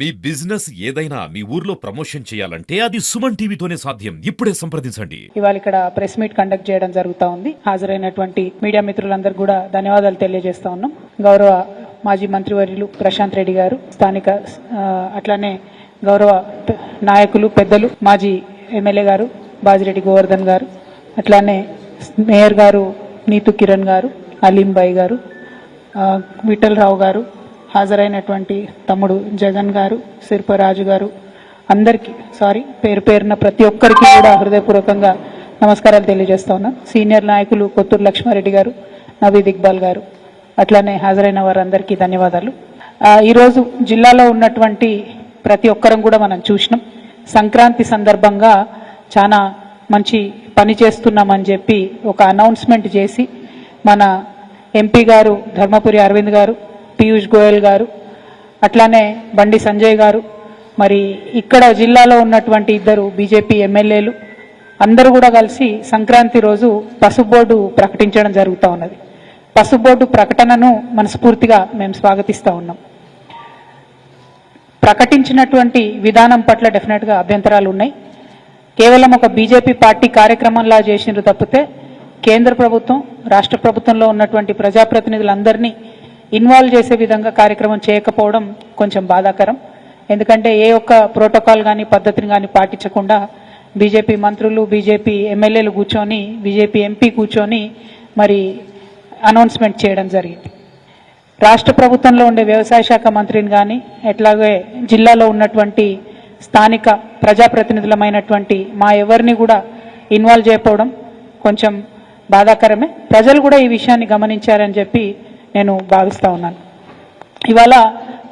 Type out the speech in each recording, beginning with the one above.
మీ business ఏదైనా మీ ఊర్లో promotion చేయాలంటే అది సుమన్ టీవీతోనే సాధ్యం. ఇప్పుడే సంప్రదించండి. ఇవాళ ఇక్కడ ప్రెస్ మీట్ కండక్ట్ చేయడం జరుగుతా ఉంది. హాజరైనటువంటి మీడియా మిత్రులందరూ కూడా ధన్యవాదాలు తెలియజేస్తా ఉన్నాం. గౌరవ మాజీ మంత్రివర్యులు ప్రశాంత్ రెడ్డి గారు, స్థానిక అట్లానే గౌరవ నాయకులు పెద్దలు మాజీ ఎమ్మెల్యే గారు బాజిరెడ్డి గోవర్ధన్ గారు, అట్లానే మేయర్ గారు నీతు కిరణ్ గారు, అలీం బాయ్ గారు, విఠల్ రావు గారు, హాజరైనటువంటి తమ్ముడు జగన్ గారు, శిల్పరాజు గారు, అందరికీ పేరు పేరున ప్రతి ఒక్కరికి కూడా హృదయపూర్వకంగా నమస్కారాలు తెలియజేస్తా ఉన్నాం. సీనియర్ నాయకులు కొత్తూరు లక్ష్మారెడ్డి గారు, నవీద్ ఇక్బాల్ గారు, అట్లానే హాజరైన వారందరికీ ధన్యవాదాలు. ఈరోజు జిల్లాలో ఉన్నటువంటి ప్రతి ఒక్కరం కూడా మనం చూసినాం. సంక్రాంతి సందర్భంగా చాలా మంచి పని చేస్తున్నామని చెప్పి ఒక అనౌన్స్మెంట్ చేసి మన ఎంపీ గారు ధర్మపురి అరవింద్ గారు, పీయూష్ గోయల్ గారు, అట్లానే బండి సంజయ్ గారు, మరి ఇక్కడ జిల్లాలో ఉన్నటువంటి ఇద్దరు బీజేపీ ఎమ్మెల్యేలు అందరూ కూడా కలిసి సంక్రాంతి రోజు పసుపు బోర్డు ప్రకటించడం జరుగుతూ ఉన్నది. పసుపు బోర్డు ప్రకటనను మనస్ఫూర్తిగా మేము స్వాగతిస్తూ ఉన్నాం. ప్రకటించినటువంటి విధానం పట్ల డెఫినెట్గా అభ్యంతరాలు ఉన్నాయి. కేవలం ఒక బీజేపీ పార్టీ కార్యక్రమంలా చేసినారు తప్పితే కేంద్ర ప్రభుత్వం, రాష్ట్ర ప్రభుత్వంలో ఉన్నటువంటి ప్రజాప్రతినిధులందరినీ ఇన్వాల్వ్ చేసే విధంగా కార్యక్రమం చేయకపోవడం కొంచెం బాధాకరం. ఎందుకంటే ఏ ఒక్క ప్రోటోకాల్ కానీ పద్ధతిని కానీ పాటించకుండా బీజేపీ మంత్రులు, బీజేపీ ఎమ్మెల్యేలు కూర్చొని, బీజేపీ ఎంపీ కూర్చొని మరి అనౌన్స్మెంట్ చేయడం జరిగింది. రాష్ట్ర ప్రభుత్వంలో ఉండే వ్యవసాయ శాఖ మంత్రిని కానీ, ఎట్లాగే జిల్లాలో ఉన్నటువంటి స్థానిక ప్రజాప్రతినిధులమైనటువంటి మా ఎవరిని కూడా ఇన్వాల్వ్ చేయకపోవడం కొంచెం బాధాకరమే. ప్రజలు కూడా ఈ విషయాన్ని గమనించారని చెప్పి నేను భావిస్తూ ఉన్నాను. ఇవాళ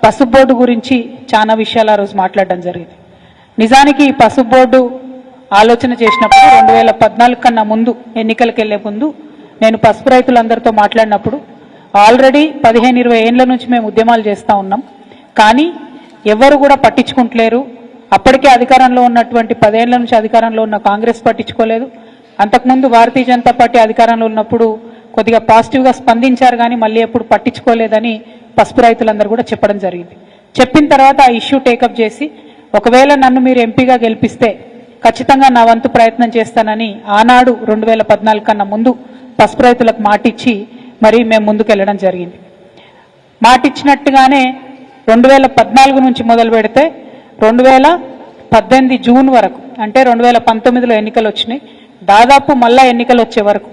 పసుపు బోర్డు గురించి చాలా విషయాలు ఆ రోజు మాట్లాడడం జరిగింది. నిజానికి ఈ పసుపు బోర్డు ఆలోచన చేసినప్పుడు 2014 కన్నా ముందు, ఎన్నికలకు వెళ్లే ముందు నేను పసుపు రైతులందరితో మాట్లాడినప్పుడు ఆల్రెడీ 15-20 ఏళ్ల నుంచి మేము ఉద్యమాలు చేస్తూ ఉన్నాం, కానీ ఎవరు కూడా పట్టించుకుంటలేరు. అప్పటికే అధికారంలో ఉన్నటువంటి 10 ఏళ్ల నుంచి అధికారంలో ఉన్న కాంగ్రెస్ పట్టించుకోలేదు. అంతకుముందు భారతీయ జనతా పార్టీ అధికారంలో ఉన్నప్పుడు కొద్దిగా పాజిటివ్గా స్పందించారు, కానీ మళ్ళీ ఎప్పుడు పట్టించుకోలేదని పసుపు రైతులందరూ కూడా చెప్పడం జరిగింది. చెప్పిన తర్వాత ఆ ఇష్యూ టేకప్ చేసి ఒకవేళ నన్ను మీరు ఎంపీగా గెలిపిస్తే ఖచ్చితంగా నా వంతు ప్రయత్నం చేస్తానని ఆనాడు 2014 కన్నా ముందు పసుపు రైతులకు మాటిచ్చి మరి మేము ముందుకెళ్లడం జరిగింది. మాటిచ్చినట్టుగానే 2014 నుంచి మొదలు పెడితే 2018 జూన్ వరకు, అంటే 2019లో ఎన్నికలు వచ్చినాయి, దాదాపు మళ్ళా ఎన్నికలు వచ్చే వరకు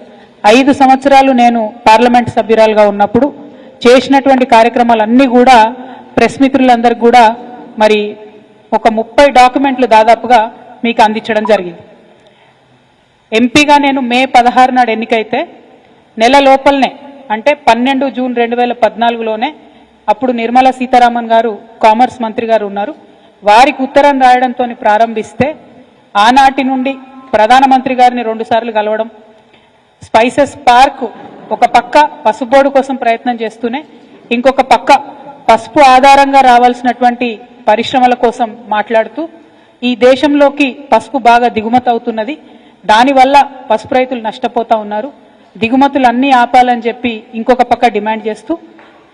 5 సంవత్సరాలు నేను పార్లమెంట్ సభ్యురాలుగా ఉన్నప్పుడు చేసినటువంటి కార్యక్రమాలన్నీ కూడా ప్రెస్ మిత్రులందరికీ కూడా మరి ఒక 30 డాక్యుమెంట్లు దాదాపుగా మీకు అందించడం జరిగింది. ఎంపీగా నేను మే 16 నాడు ఎన్నికైతే నెల లోపలనే, అంటే 12 జూన్ 2014లోనే అప్పుడు నిర్మలా సీతారామన్ గారు కామర్స్ మంత్రి గారు ఉన్నారు, వారికి ఉత్తరం రాయడంతో ప్రారంభిస్తే ఆనాటి నుండి ప్రధానమంత్రి గారిని 2 సార్లు కలవడం, స్పైసెస్ పార్క్ ఒక పక్క పసుపు బోర్డు కోసం ప్రయత్నం చేస్తూనే ఇంకొక పక్క పసుపు ఆధారంగా రావాల్సినటువంటి పరిశ్రమల కోసం మాట్లాడుతూ ఈ దేశంలోకి పసుపు బాగా దిగుమతి అవుతున్నది, దానివల్ల పసుపు రైతులు నష్టపోతా ఉన్నారు, దిగుమతులు అన్నీ ఆపాలని చెప్పి ఇంకొక పక్క డిమాండ్ చేస్తూ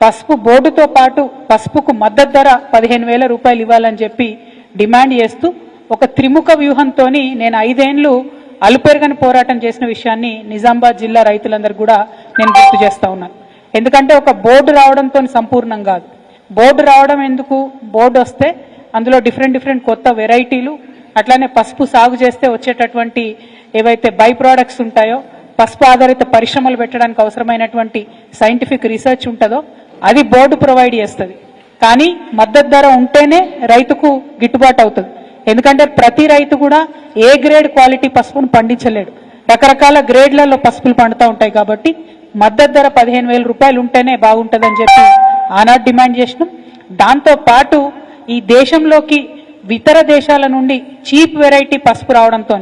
పసుపు బోర్డుతో పాటు పసుపుకు మద్దతు ధర 15,000 రూపాయలు ఇవ్వాలని చెప్పి డిమాండ్ చేస్తూ ఒక త్రిముఖ వ్యూహంతో నేను 5 ఏళ్లు అలుపెరగని పోరాటం చేసిన విషయాన్ని నిజామాబాద్ జిల్లా రైతులందరూ కూడా నేను గుర్తు చేస్తా ఉన్నాను. ఎందుకంటే ఒక బోర్డు రావడంతో సంపూర్ణం కాదు. బోర్డు రావడం ఎందుకు, బోర్డు వస్తే అందులో డిఫరెంట్ కొత్త వెరైటీలు, అట్లానే పసుపు సాగు చేస్తే వచ్చేటటువంటి ఏవైతే బై ప్రోడక్ట్స్ ఉంటాయో, పసుపు ఆధారిత పరిశ్రమలు పెట్టడానికి అవసరమైనటువంటి సైంటిఫిక్ రీసెర్చ్ ఉంటుందో అది బోర్డు ప్రొవైడ్ చేస్తుంది. కానీ మద్దతు ధర ఉంటేనే రైతుకు గిట్టుబాటు అవుతుంది. ఎందుకంటే ప్రతి రైతు కూడా ఏ గ్రేడ్ క్వాలిటీ పసుపును పండించలేడు, రకరకాల గ్రేడ్లలో పసుపులు పండుతూ ఉంటాయి. కాబట్టి మద్దతు ధర 15,000 రూపాయలు ఉంటేనే బాగుంటుందని చెప్పి ఆనాడు డిమాండ్ చేసినాం. దాంతో పాటు ఈ దేశంలోకి ఇతర దేశాల నుండి చీప్ వెరైటీ పసుపు రావడంతో,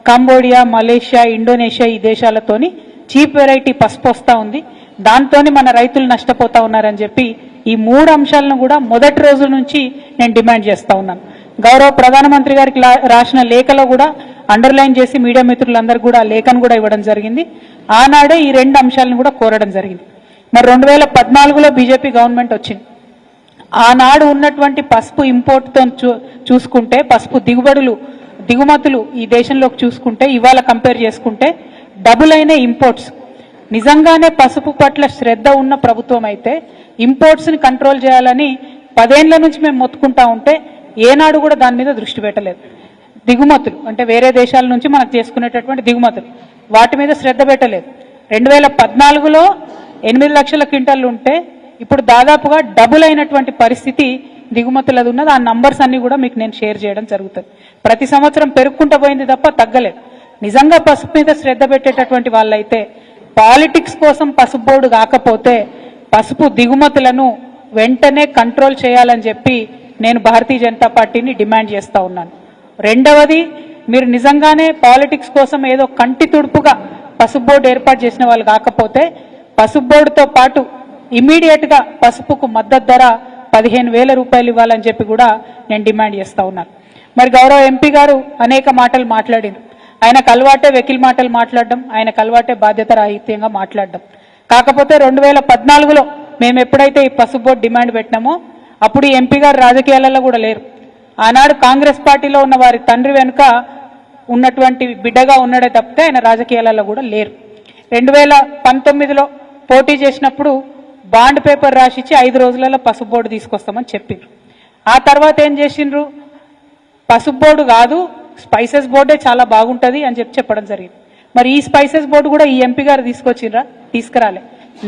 కంబోడియా, మలేషియా, ఇండోనేషియా ఈ దేశాలతోని చీప్ వెరైటీ పసుపు వస్తూ ఉంది, దాంతో మన రైతులు నష్టపోతా ఉన్నారని చెప్పి ఈ 3 అంశాలను కూడా మొదటి రోజు నుంచి నేను డిమాండ్ చేస్తూ ఉన్నాను. గౌరవ ప్రధానమంత్రి గారికి రాసిన లేఖలో కూడా అండర్లైన్ చేసి మీడియా మిత్రులందరూ కూడా లేఖను కూడా ఇవ్వడం జరిగింది. ఆనాడే ఈ 2 అంశాలను కూడా కోరడం జరిగింది. మరి 2014లో బీజేపీ గవర్నమెంట్ వచ్చింది. ఆనాడు ఉన్నటువంటి పసుపు ఇంపోర్ట్తో చూసుకుంటే పసుపు దిగుమతులు ఈ దేశంలోకి చూసుకుంటే ఇవాళ కంపేర్ చేసుకుంటే డబుల్ అయిన ఇంపోర్ట్స్. నిజంగానే పసుపు పట్ల శ్రద్ధ ఉన్న ప్రభుత్వం అయితే ఇంపోర్ట్స్ని కంట్రోల్ చేయాలని 10 ఏళ్ల నుంచి మేము మొత్తుకుంటా ఉంటే ఏనాడు కూడా దాని మీద దృష్టి పెట్టలేదు. దిగుమతులు అంటే వేరే దేశాల నుంచి మనకు చేసుకునేటటువంటి దిగుమతులు వాటి మీద శ్రద్ధ పెట్టలేదు. 2014లో 8 లక్షల క్వింటాలు ఉంటే ఇప్పుడు దాదాపుగా డబుల్ అయినటువంటి పరిస్థితి దిగుమతులది ఉన్నది. ఆ నంబర్స్ అన్ని కూడా మీకు నేను షేర్ చేయడం జరుగుతుంది. ప్రతి సంవత్సరం పెరుగుకుంటూ పోయింది తప్ప తగ్గలేదు. నిజంగా పసుపు మీద శ్రద్ధ పెట్టేటటువంటి వాళ్ళైతే పాలిటిక్స్ కోసం పసుపు బోర్డు కాకపోతే పసుపు దిగుమతులను వెంటనే కంట్రోల్ చేయాలని చెప్పి నేను భారతీయ జనతా పార్టీని డిమాండ్ చేస్తా ఉన్నాను. రెండవది, మీరు నిజంగానే పాలిటిక్స్ కోసం ఏదో కంటి తుడుపుగా పసుపు బోర్డు ఏర్పాటు చేసిన వాళ్ళు కాకపోతే పసుపు బోర్డుతో పాటు ఇమీడియట్గా పసుపుకు మద్దతు ధర 15,000 రూపాయలు ఇవ్వాలని చెప్పి కూడా నేను డిమాండ్ చేస్తా ఉన్నాను. మరి గౌరవ ఎంపీ గారు అనేక మాటలు మాట్లాడింది. ఆయనకు అలవాటే వెకిల్ మాటలు మాట్లాడడం, ఆయనకు అలవాటే బాధ్యత రాహిత్యంగా మాట్లాడడం. కాకపోతే 2014లో మేము ఎప్పుడైతే ఈ పసుపు బోర్డు డిమాండ్ పెట్టినామో అప్పుడు ఈ ఎంపీ గారు రాజకీయాలలో కూడా లేరు. ఆనాడు కాంగ్రెస్ పార్టీలో ఉన్న వారి తండ్రి వెనుక ఉన్నటువంటి బిడ్డగా ఉన్నాడే తప్పితే ఆయన రాజకీయాలలో కూడా లేరు. 2019లో పోటీ చేసినప్పుడు బాండ్ పేపర్ రాసిచ్చి 5 రోజులలో పసుపు బోర్డు తీసుకొస్తామని చెప్పిండ్రు. ఆ తర్వాత ఏం చేసిండ్రు? పసుపు బోర్డు కాదు స్పైసెస్ బోర్డే చాలా బాగుంటుంది అని చెప్పడం జరిగింది. మరి ఈ స్పైసెస్ బోర్డు కూడా ఈ ఎంపీ గారు తీసుకొచ్చిండ్రా? తీసుకురాలే.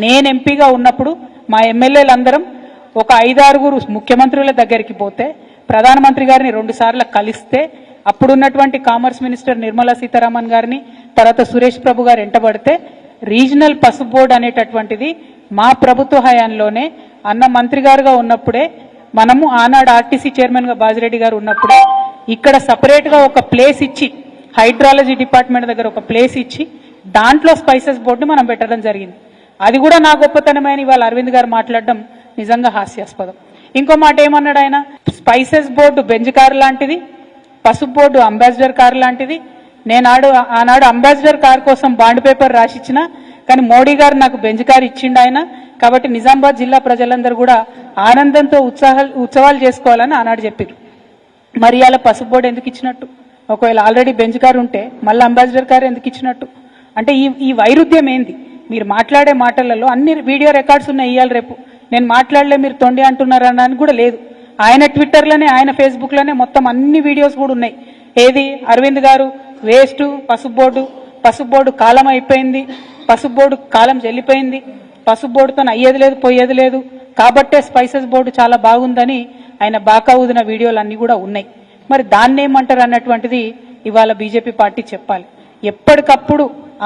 నేను ఎంపీగా ఉన్నప్పుడు మా ఎమ్మెల్యేలందరం ఒక 5-6 ముఖ్యమంత్రుల దగ్గరికి పోతే ప్రధానమంత్రి గారిని 2 సార్లు కలిస్తే అప్పుడున్నటువంటి కామర్స్ మినిస్టర్ నిర్మలా సీతారామన్ గారిని తర్వాత సురేష్ ప్రభు గారు ఎంటబడితే రీజనల్ పసుపు బోర్డు అనేటటువంటిది మా ప్రభుత్వ హయాంలోనే అన్న మంత్రి గారుగా ఉన్నప్పుడే మనము ఆనాడు ఆర్టీసీ చైర్మన్గా బాజిరెడ్డి గారు ఉన్నప్పుడే ఇక్కడ సపరేట్గా ఒక ప్లేస్ ఇచ్చి హైడ్రాలజీ డిపార్ట్మెంట్ దగ్గర ఒక ప్లేస్ ఇచ్చి దాంట్లో స్పైసెస్ బోర్డుని మనం పెట్టడం జరిగింది. అది కూడా నా గొప్పతనమైన ఇవాళ అరవింద్ గారు మాట్లాడడం నిజంగా హాస్యాస్పదం. ఇంకో మాట ఏమన్నాడు ఆయన? స్పైసెస్ బోర్డు బెంజ్ కారు లాంటిది, పసుపు బోర్డు అంబాసిడర్ కారు లాంటిది. ఆనాడు అంబాసిడర్ కారు కోసం బాండ్ పేపర్ రాసిచ్చిన, కానీ మోడీ గారు నాకు బెంజ్ కారు ఇచ్చిండు ఆయన. కాబట్టి నిజామాబాద్ జిల్లా ప్రజలందరూ కూడా ఆనందంతో ఉత్సవాలు చేసుకోవాలని ఆనాడు చెప్పారు. మరి అలా పసుపు బోర్డు ఎందుకు ఇచ్చినట్టు? ఒకవేళ ఆల్రెడీ బెంజ్ కారు ఉంటే మళ్ళీ అంబాసిడర్ కారు ఎందుకు ఇచ్చినట్టు? అంటే ఈ వైరుధ్యం ఏంది? మీరు మాట్లాడే మాటలలో అన్ని వీడియో రికార్డ్స్ ఉన్నాయి. ఇవాళ రేపు నేను మాట్లాడలే మీరు తొండి అంటున్నారని కూడా లేదు. ఆయన ట్విట్టర్లోనే ఆయన ఫేస్బుక్లోనే మొత్తం అన్ని వీడియోస్ కూడా ఉన్నాయి. ఏది? అరవింద్ గారు వేస్ట్, పసుపు బోర్డు కాలం అయిపోయింది, పసుపు బోర్డు కాలం చెల్లిపోయింది, పసుపు బోర్డుతో అయ్యేది లేదు పోయేది లేదు, కాబట్టే స్పైసెస్ బోర్డు చాలా బాగుందని ఆయన బాకా ఊదిన వీడియోలు అన్నీ కూడా ఉన్నాయి. మరి దాన్ని ఏమంటారు అన్నటువంటిది ఇవాళ బీజేపీ పార్టీ చెప్పాలి. ఎప్పటికప్పుడు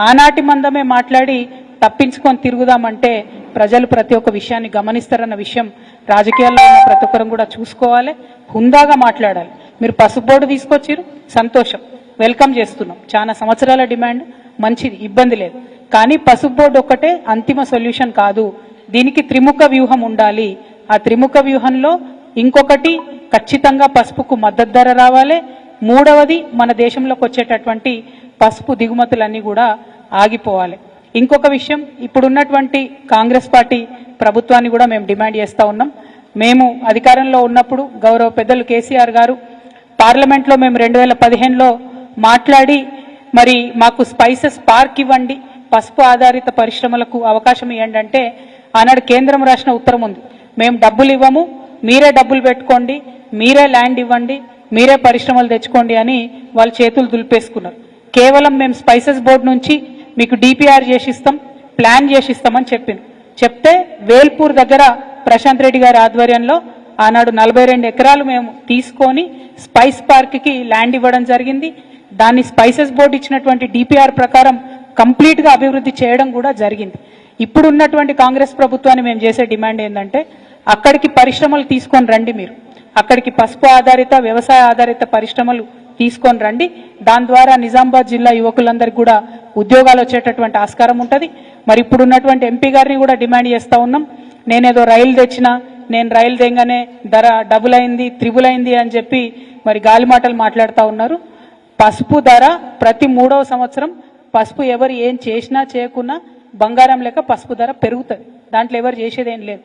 ఆనాటి మందమే మాట్లాడి తప్పించుకొని తిరుగుదామంటే ప్రజలు ప్రతి ఒక్క విషయాన్ని గమనిస్తారన్న విషయం రాజకీయాల్లో ఉన్న ప్రతి ఒక్కరం కూడా చూసుకోవాలి. హుందాగా మాట్లాడాలి. మీరు పసుపు బోర్డు తీసుకొచ్చారు, సంతోషం, వెల్కమ్ చేస్తున్నాం. చాలా సంవత్సరాల డిమాండ్, మంచిది, ఇబ్బంది లేదు. కానీ పసుపు బోర్డు ఒక్కటే అంతిమ సొల్యూషన్ కాదు. దీనికి త్రిముఖ వ్యూహం ఉండాలి. ఆ త్రిముఖ వ్యూహంలో ఇంకొకటి ఖచ్చితంగా పసుపుకు మద్దతు ధర రావాలి. మూడవది మన దేశంలోకి వచ్చేటటువంటి పసుపు దిగుమతులన్నీ కూడా ఆగిపోవాలి. ఇంకొక విషయం, ఇప్పుడున్నటువంటి కాంగ్రెస్ పార్టీ ప్రభుత్వాన్ని కూడా మేము డిమాండ్ చేస్తూ ఉన్నాం. మేము అధికారంలో ఉన్నప్పుడు గౌరవ పెద్దలు కేసీఆర్ గారు పార్లమెంట్లో మేము 2015లో మాట్లాడి మరి మాకు స్పైసెస్ పార్క్ ఇవ్వండి, పసుపు ఆధారిత పరిశ్రమలకు అవకాశం ఇవ్వండి అంటే ఆనాడు కేంద్రం రాసిన ఉత్తరం ఉంది. మేము డబ్బులు ఇవ్వము, మీరే డబ్బులు పెట్టుకోండి, మీరే ల్యాండ్ ఇవ్వండి, మీరే పరిశ్రమలు తెచ్చుకోండి అని వాళ్ళు చేతులు దులిపేసుకున్నారు. కేవలం మేము స్పైసెస్ బోర్డు నుంచి మీకు డిపిఆర్ చేసిస్తాం, ప్లాన్ చేసిస్తామని చెప్తే వేల్పూర్ దగ్గర ప్రశాంత్ రెడ్డి గారి ఆధ్వర్యంలో ఆనాడు 42 ఎకరాలు మేము తీసుకొని స్పైస్ పార్క్కి ల్యాండ్ ఇవ్వడం జరిగింది. దాన్ని స్పైసెస్ బోర్డు ఇచ్చినటువంటి డిపిఆర్ ప్రకారం కంప్లీట్గా అభివృద్ధి చేయడం కూడా జరిగింది. ఇప్పుడు ఉన్నటువంటి కాంగ్రెస్ ప్రభుత్వాన్ని మేము చేసే డిమాండ్ ఏంటంటే అక్కడికి పరిశ్రమలు తీసుకొని రండి, మీరు అక్కడికి పసుపు ఆధారిత వ్యవసాయ ఆధారిత పరిశ్రమలు తీసుకొని రండి. దాని ద్వారా నిజామాబాద్ జిల్లా యువకులందరికీ కూడా ఉద్యోగాలు వచ్చేటటువంటి ఆస్కారం ఉంటుంది. మరి ఇప్పుడు ఉన్నటువంటి ఎంపీ గారిని కూడా డిమాండ్ చేస్తూ ఉన్నాం. నేనేదో రైలు తెచ్చినా, నేను రైలు తెంగానే ధర డబుల్ అయింది, త్రిబుల్ అయింది అని చెప్పి మరి గాలి మాటలు మాట్లాడుతూ ఉన్నారు. పసుపు ధర ప్రతి 3వ సంవత్సరం పసుపు ఎవరు ఏం చేసినా చేయకున్నా బంగారం లెక్క పసుపు ధర పెరుగుతుంది. దాంట్లో ఎవరు చేసేదేం లేదు.